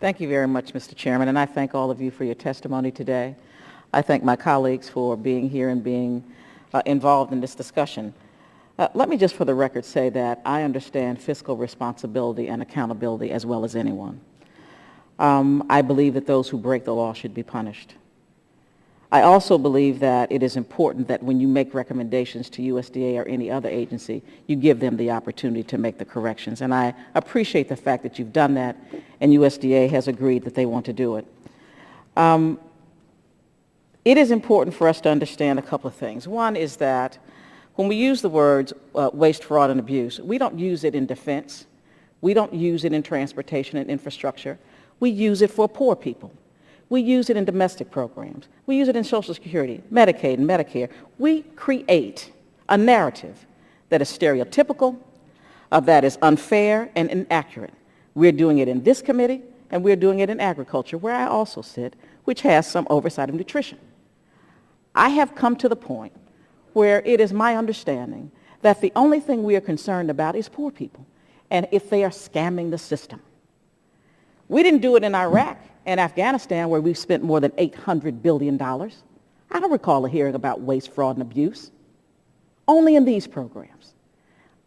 Thank you very much, Mr. Chairman, and I thank all of you for your testimony today. I thank my colleagues for being here and being involved in this discussion. Let me just for the record say that I understand fiscal responsibility and accountability as well as anyone. I believe that those who break the law should be punished. I also believe that it is important that when you make recommendations to USDA or any other agency, you give them the opportunity to make the corrections. And I appreciate the fact that you've done that, and USDA has agreed that they want to do it. It is important for us to understand a couple of things. One is that when we use the words waste, fraud, and abuse, we don't use it in defense. We don't use it in transportation and infrastructure. We use it for poor people. We use it in domestic programs. We use it in Social Security, Medicaid, and Medicare. We create a narrative that is stereotypical, that is unfair and inaccurate. We're doing it in this committee, and we're doing it in agriculture, where I also sit, which has some oversight of nutrition. I have come to the point where it is my understanding that the only thing we are concerned about is poor people, and if they are scamming the system. We didn't do it in Iraq and Afghanistan, where we've spent more than $800 billion. I don't recall hearing about waste, fraud, and abuse. Only in these programs.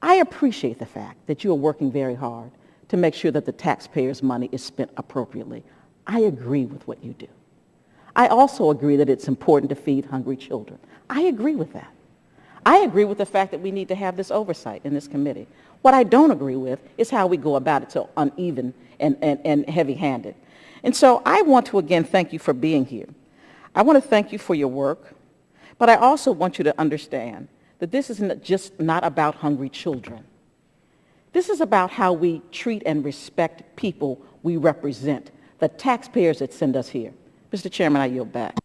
I appreciate the fact that you are working very hard to make sure that the taxpayers' money is spent appropriately. I agree with what you do. I also agree that it's important to feed hungry children. I agree with that. I agree with the fact that we need to have this oversight in this committee. What I don't agree with is how we go about it so uneven and heavy-handed. And so I want to again thank you for being here. I want to thank you for your work, but I also want you to understand that this is just not about hungry children. This is about how we treat and respect people we represent, the taxpayers that send us here. Mr. Chairman, I yield back.